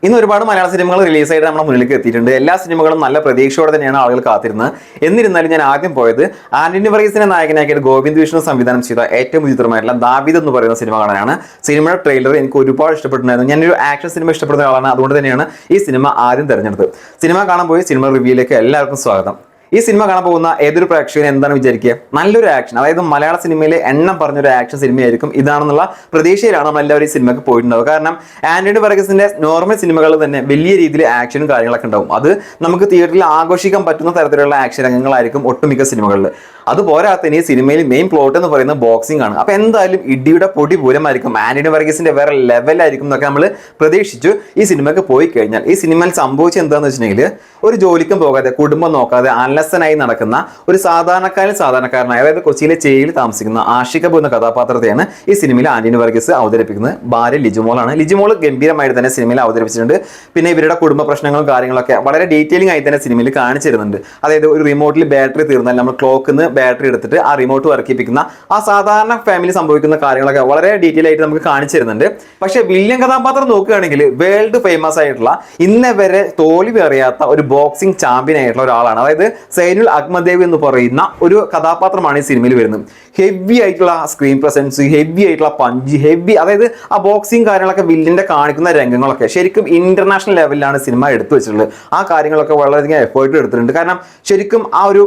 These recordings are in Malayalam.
ഇന്ന് ഒരുപാട് മലയാള സിനിമകൾ റിലീസ് ആയിട്ട് നമ്മുടെ മുന്നിലേക്ക് എത്തിയിട്ടുണ്ട്. എല്ലാ സിനിമകളും നല്ല പ്രതീക്ഷയോടെ തന്നെയാണ് ആളുകൾ കാത്തിരുന്നത്. എന്നിരുന്നാലും ഞാൻ ആദ്യം പോയത് ആന്റണി വർഗീസിനെ നായകനാക്കിയിട്ട് ഗോവിന്ദ് വിഷ്ണു സംവിധാനം ചെയ്ത ഏറ്റവും ചിത്രമായിട്ടുള്ള ദാവീദ് എന്ന് പറയുന്ന സിനിമ കാണാനാണ്. സിനിമയുടെ ട്രെയിലർ എനിക്ക് ഒരുപാട് ഇഷ്ടപ്പെട്ടിട്ടുണ്ടായിരുന്നു. ഞാനൊരു ആക്ഷൻ സിനിമ ഇഷ്ടപ്പെടുന്ന ആളാണ്. അതുകൊണ്ട് തന്നെയാണ് ഈ സിനിമ ആദ്യം തിരഞ്ഞെടുത്തത്. സിനിമ കാണാൻ പോയി സിനിമ റിവ്യൂയിലേക്ക് എല്ലാവർക്കും സ്വാഗതം. ഈ സിനിമ കാണാൻ പോകുന്ന ഏതൊരു പ്രേക്ഷകനും എന്താണ് വിചാരിക്കുക? നല്ലൊരു ആക്ഷൻ, അതായത് മലയാള സിനിമയിലെ എണ്ണം പറഞ്ഞൊരു ആക്ഷൻ സിനിമയായിരിക്കും ഇതാണെന്നുള്ള പ്രതീക്ഷയിലാണ് നമ്മൾ എല്ലാവരും ഈ സിനിമയ്ക്ക് പോയിട്ടുണ്ടാവുക. കാരണം ആന്റണി വർഗീസിന്റെ നോർമൽ സിനിമകളിൽ തന്നെ വലിയ രീതിയിൽ ആക്ഷനും കാര്യങ്ങളൊക്കെ ഉണ്ടാവും. അത് നമുക്ക് തിയേറ്ററിൽ ആഘോഷിക്കാൻ പറ്റുന്ന തരത്തിലുള്ള ആക്ഷൻ രംഗങ്ങളായിരിക്കും ഒട്ടുമിക്ക സിനിമകളിൽ. അത് പോരാത്തതിന് ഈ സിനിമയിൽ മെയിൻ പ്ലോട്ട് എന്ന് പറയുന്നത് ബോക്സിംഗ് ആണ്. അപ്പൊ എന്തായാലും ഇടിയുടെ പൊടി പൂരമായിരിക്കും, ആന്റണി വർഗീസിന്റെ വേറെ ലെവലായിരിക്കും എന്നൊക്കെ നമ്മൾ പ്രതീക്ഷിച്ചു ഈ സിനിമയ്ക്ക് പോയി കഴിഞ്ഞാൽ. ഈ സിനിമയിൽ സംഭവിച്ചത് എന്താണെന്ന് വെച്ചിട്ടുണ്ടെങ്കിൽ, ഒരു ജോലിക്കും പോകാതെ കുടുംബം നോക്കാതെ അലസനായി നടക്കുന്ന ഒരു സാധാരണക്കാരനായ, അതായത് കൊച്ചിയിലെ ചേയിൽ താമസിക്കുന്ന ആഷിക എന്ന കഥാപാത്രത്തെയാണ് ഈ സിനിമയിൽ ആന്റണി വർഗീസ് അവതരിപ്പിക്കുന്നത്. ഭാര്യ ലിജുമോളാണ്. ലിജുമോൾ ഗംഭീരമായിട്ട് തന്നെ സിനിമയിൽ അവതരിപ്പിച്ചിട്ടുണ്ട്. പിന്നെ ഇവരുടെ കുടുംബ പ്രശ്നങ്ങളും കാര്യങ്ങളൊക്കെ വളരെ ഡീറ്റെയിലിംഗ് ആയി തന്നെ സിനിമയിൽ കാണിച്ചിരുന്നുണ്ട്. അതായത് ഒരു റിമോട്ടിൽ ബാറ്ററി തീർന്നാൽ നമ്മൾ ക്ലോക്കിന്ന് ബാറ്ററി എടുത്തിട്ട് ആ റിമോട്ട് വർക്കിപ്പിക്കുന്ന ആ സാധാരണ ഫാമിലി സംഭവിക്കുന്ന കാര്യങ്ങളൊക്കെ വളരെ ഡീറ്റെയിൽ ആയിട്ട് നമുക്ക് കാണിച്ചു തരുന്നുണ്ട്. പക്ഷെ വില്ലൻ കഥാപാത്രം നോക്കുകയാണെങ്കിൽ വേൾഡ് ഫേമസ് ആയിട്ടുള്ള, ഇന്നേ വരെ തോൽവി അറിയാത്ത ഒരു ബോക്സിംഗ് ചാമ്പ്യൻ ആയിട്ടുള്ള ഒരാളാണ്. അതായത് സൈനുൽ അഹമ്മദേവ് എന്ന് പറയുന്ന ഒരു കഥാപാത്രമാണ് ഈ സിനിമയിൽ വരുന്നത്. ഹെവി ആയിട്ടുള്ള സ്ക്രീൻ പ്രസൻസ്, ഹെവി ആയിട്ടുള്ള പഞ്ച്, അതായത് ആ ബോക്സിംഗ് കാര്യങ്ങളൊക്കെ വില്ലിന്റെ കാണിക്കുന്ന രംഗങ്ങളൊക്കെ ശരിക്കും ഇന്റർനാഷണൽ ലെവലിലാണ് സിനിമ എടുത്തു വെച്ചിട്ടുള്ളത്. ആ കാര്യങ്ങളൊക്കെ വളരെയധികം എഫേർട്ട് എടുത്തിട്ടുണ്ട്. കാരണം ശരിക്കും ആ ഒരു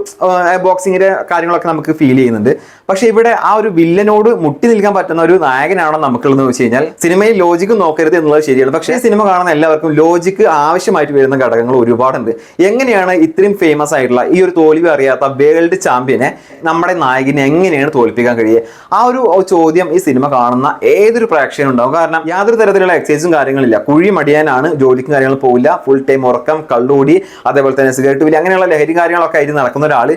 ബോക്സിങ്ങിന്റെ കാര്യങ്ങളൊക്കെ നമുക്ക് ഫീൽ ചെയ്യുന്നുണ്ട്. പക്ഷെ ഇവിടെ ആ ഒരു വില്ലനോട് മുട്ടി നിൽക്കാൻ പറ്റുന്ന ഒരു നായകനാണോ നമുക്കുള്ളതെന്ന് വെച്ച് കഴിഞ്ഞാൽ, സിനിമയിൽ ലോജിക്ക് നോക്കരുത് എന്നുള്ളത് ശരിയാണ്. പക്ഷേ സിനിമ കാണുന്ന എല്ലാവർക്കും ലോജിക്ക് ആവശ്യമായിട്ട് വരുന്ന ഘടകങ്ങൾ ഒരുപാടുണ്ട്. എങ്ങനെയാണ് ഇത്രയും ഫേമസ് ആയിട്ടുള്ള ഈ ഒരു തോൽവി അറിയാത്ത വേൾഡ് ചാമ്പ്യനെ നമ്മുടെ നായകനെ എങ്ങനെയാണ് തോൽപ്പിക്കാൻ കഴിയുക? ആ ഒരു ചോദ്യം ഈ സിനിമ കാണുന്ന ഏതൊരു പ്രേക്ഷകനും ഉണ്ടാവും. കാരണം യാതൊരു തരത്തിലുള്ള എക്സസൈസും കാര്യങ്ങളില്ല. കുഴി മടിയാനാണ്, ജോലിക്കും കാര്യങ്ങൾ പോവില്ല, ഫുൾ ടൈം ഉറക്കം, കള്ളുകൂടി, അതേപോലെ തന്നെ സിഗരറ്റ് വലി, അങ്ങനെയുള്ള ലഹരി കാര്യങ്ങളൊക്കെ ആയിട്ട് നടക്കുന്ന ഒരാൾ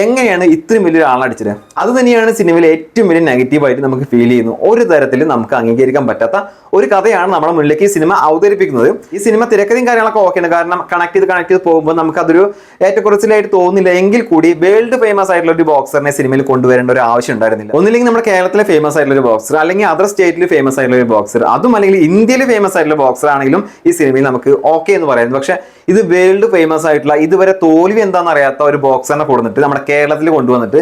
എങ്ങനെയാണ് ഇത്രയും വലിയൊരു ആളടിച്ചത്? അത് തന്നെയാണ് സിനിമയിലെ ഏറ്റവും വലിയ നെഗറ്റീവായിട്ട് നമുക്ക് ഫീൽ ചെയ്യുന്നു. ഒരു തരത്തിലും നമുക്ക് അംഗീകരിക്കാൻ പറ്റാത്ത ഒരു കഥയാണ് നമ്മുടെ മുന്നിലേക്ക് ഈ സിനിമ അവതരിപ്പിക്കുന്നത്. ഈ സിനിമ തിരക്കഥയും കാര്യങ്ങളൊക്കെ ഓക്കെയാണ്. കാരണം കണക്ട് ചെയ്ത് പോകുമ്പോൾ നമുക്കതൊരു ഏറ്റക്കുറച്ചിലായിട്ട് തോന്നില്ല. എങ്കിൽ കൂടി വേൾഡ് ഫേമസ് ആയിട്ടുള്ള ഒരു ബോക്സറിനെ സിനിമയിൽ കൊണ്ടുവരേണ്ട ഒരു ആവശ്യം ഉണ്ടായിരുന്നില്ല. ഒന്നില്ലെങ്കിൽ നമ്മുടെ കേരളത്തിലെ ഫേമസ് ആയിട്ടുള്ള ഒരു ബോക്സർ, അല്ലെങ്കിൽ അതർ സ്റ്റേറ്റിൽ ഫേമസ് ആയിട്ടുള്ള ഒരു ബോക്സർ, അതും അല്ലെങ്കിൽ ഇന്ത്യയിൽ ഫേമസ് ആയിട്ടുള്ള ബോക്സർ ആണെങ്കിലും ഈ സിനിമയിൽ നമുക്ക് ഓക്കെ എന്ന് പറയുന്നത്. പക്ഷെ ഇത് വേൾഡ് ഫേമസ് ആയിട്ടുള്ള, ഇതുവരെ തോൽവി എന്താണെന്ന് അറിയാത്ത ഒരു ബോക്സറിനെ കൊടുത്തിട്ട് നമ്മുടെ കേരളത്തിൽ കൊണ്ടുവന്നിട്ട്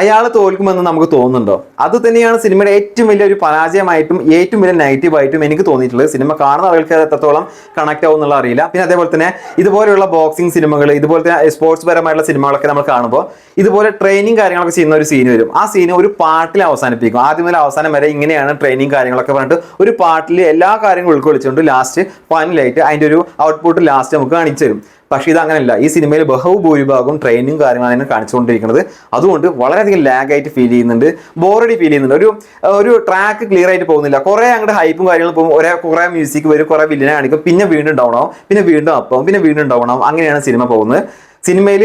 അയാൾ തോൽക്കുമെന്ന് നമുക്ക് തോന്നുന്നുണ്ടോ? അത് തന്നെയാണ് സിനിമയുടെ ഏറ്റവും വലിയൊരു പരാജയമായിട്ടും ഏറ്റവും വലിയ നെഗറ്റീവായിട്ടും എനിക്ക് തോന്നിയിട്ടുള്ളത്. സിനിമ കാണുന്ന ആൾക്ക് എത്രത്തോളം കണക്ട് ആവും എന്നുള്ള അറിയില്ല. പിന്നെ അതേപോലെ തന്നെ ഇതുപോലെയുള്ള ബോക്സിംഗ് സിനിമകൾ, ഇതുപോലത്തെ സ്പോർട്സ് പരമായിട്ടുള്ള സിനിമകളൊക്കെ നമ്മൾ കാണുമ്പോൾ ഇതുപോലെ ട്രെയിനിങ് കാര്യങ്ങളൊക്കെ ചെയ്യുന്ന ഒരു സീൻ വരും. ആ സീന് ഒരു പാട്ടിൽ അവസാനിപ്പിക്കും. ആദ്യം മുതൽ അവസാനം വരെ ഇങ്ങനെയാണ് ട്രെയിനിങ് കാര്യങ്ങളൊക്കെ പറഞ്ഞിട്ട് ഒരു പാട്ടിൽ എല്ലാ കാര്യങ്ങളും ഉൾക്കൊള്ളിച്ചുകൊണ്ട് ലാസ്റ്റ് ഫൈനലായിട്ട് അതിൻ്റെ ഒരു ഔട്ട്പുട്ട് ലാസ്റ്റ് നമുക്ക് കാണിച്ചു തരും. പക്ഷേ ഇത് അങ്ങനെയല്ല. ഈ സിനിമയിൽ ബഹുഭൂരിഭാഗം ട്രെയിനിങ് കാര്യങ്ങളാണ് കാണിച്ചുകൊണ്ടിരിക്കുന്നത്. അതുകൊണ്ട് വളരെയധികം ലാഗായിട്ട് ഫീൽ ചെയ്യുന്നുണ്ട്, ബോറടി ഫീൽ ചെയ്യുന്നുണ്ട്. ഒരു ട്രാക്ക് ക്ലിയർ ആയിട്ട് പോകുന്നില്ല. കുറെ അങ്ങോട്ട് ഹൈപ്പും കാര്യങ്ങളും പോകും, കുറെ മ്യൂസിക് വരും, കുറെ വില്ലനെ കാണിക്കും, പിന്നെ വീണ്ടും ഡൗൺ ആവും, പിന്നെ വീണ്ടും അപ്പാവും, പിന്നെ വീണ്ടും ഡൗൺ ആവും. അങ്ങനെയാണ് സിനിമ പോകുന്നത്. സിനിമയിൽ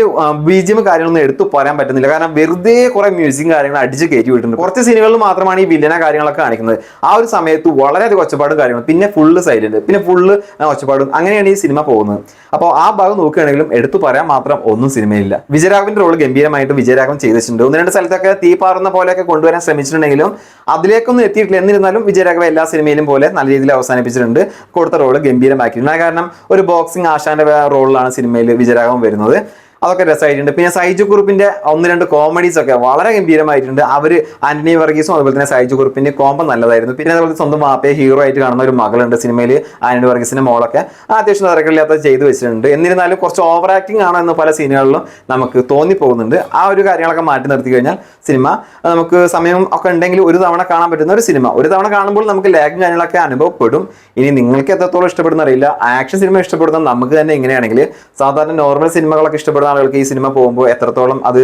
ബിജിഎം കാര്യങ്ങളൊന്നും എടുത്തു പറയാൻ പറ്റുന്നില്ല. കാരണം വെറുതെ കുറെ മ്യൂസിക് കാര്യങ്ങൾ അടിച്ച് കയറ്റി വിട്ടിട്ടുണ്ട്. കുറച്ച് സിനിമകളിൽ മാത്രമാണ് ഈ വില്ലന കാര്യങ്ങളൊക്കെ കാണിക്കുന്നത്. ആ ഒരു സമയത്ത് വളരെയധികം ഒച്ചപ്പാടും കാര്യങ്ങളും, പിന്നെ ഫുള്ള് സൈലന്റ്, പിന്നെ ഫുള്ള് ഒച്ചപ്പാടും, അങ്ങനെയാണ് ഈ സിനിമ പോകുന്നത്. അപ്പോൾ ആ ഭാഗം നോക്കുകയാണെങ്കിലും എടുത്തു പറയാൻ മാത്രം ഒന്നും സിനിമയില്ല. വിജയരാഘവന്റെ റോള് ഗംഭീരമായിട്ട് വിജയരാഘവൻ ചെയ്തിട്ടുണ്ട്. ഒന്ന് രണ്ട് സ്ഥലത്തൊക്കെ തീ പാറുന്ന പോലെയൊക്കെ കൊണ്ടുവരാൻ ശ്രമിച്ചിട്ടുണ്ടെങ്കിലും അതിലേക്കൊന്നും എത്തിയിട്ടില്ല. എന്നിരുന്നാലും വിജയരാഘവൻ എല്ലാ സിനിമയിലും പോലെ നല്ല രീതിയിൽ അവസാനിപ്പിച്ചിട്ടുണ്ട്. കൊടുത്ത റോള് ഗംഭീരമാക്കിയിട്ടുണ്ട്. കാരണം ഒരു ബോക്സിംഗ് ആശാന്റെ റോളിലാണ് സിനിമയിൽ വിജയരാഘവൻ വരുന്നത്. അതൊക്കെ രസമായിട്ടുണ്ട്. പിന്നെ സൈജു കുറുപ്പിന്റെ ഒന്ന് രണ്ട് കോമഡീസ് ഒക്കെ വളരെ ഗംഭീരമായിട്ടുണ്ട്. അവര് ആന്റണി വർഗീസും അതുപോലെ തന്നെ സൈജു കുറുപ്പിന്റെ കോംബോ നല്ലതായിരുന്നു. പിന്നെ അതുപോലെ സ്വന്തം വാപ്പയെ ഹീറോ ആയിട്ട് കാണുന്ന ഒരു മകളുണ്ട് സിനിമയിൽ. ആന്റണി വർഗീസിന്റെ മോളൊക്കെ അത്യാവശ്യം തിരക്കില്ലാത്ത ചെയ്തു വെച്ചിട്ടുണ്ട്. എന്നിരുന്നാലും കുറച്ച് ഓവർ ആക്ടിങ് ആണോ എന്ന് പല സീനുകളിലും നമുക്ക് തോന്നിപ്പോകുന്നുണ്ട്. ആ ഒരു കാര്യങ്ങളൊക്കെ മാറ്റി നിർത്തി കഴിഞ്ഞാൽ സിനിമ നമുക്ക് സമയം ഒക്കെ ഉണ്ടെങ്കിൽ ഒരു തവണ കാണാൻ പറ്റുന്ന ഒരു സിനിമ. ഒരു തവണ കാണുമ്പോൾ നമുക്ക് ലാഗും കാര്യങ്ങളൊക്കെ അനുഭവപ്പെടും. ഇനി നിങ്ങൾക്ക് എത്രത്തോളം ഇഷ്ടപ്പെടുന്ന അറിയില്ല. ആക്ഷൻ സിനിമ ഇഷ്ടപ്പെടുന്ന നമുക്ക് തന്നെ ഇങ്ങനെയാണെങ്കിൽ സാധാരണ നോർമൽ സിനിമകളൊക്കെ ഇഷ്ടപ്പെടുന്ന ആളുകൾക്ക് ഈ സിനിമ പോകുമ്പോൾ എത്രത്തോളം അത്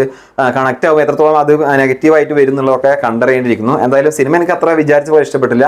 കണക്ട് ആവും, എത്രത്തോളം അത് നെഗറ്റീവായിട്ട് വരും എന്നുള്ളതൊക്കെ കണ്ടറിയേണ്ടിയിരിക്കുന്നു. എന്തായാലും സിനിമ എനിക്ക് അത്ര വിചാരിച്ച പോലെ ഇഷ്ടപ്പെട്ടില്ല.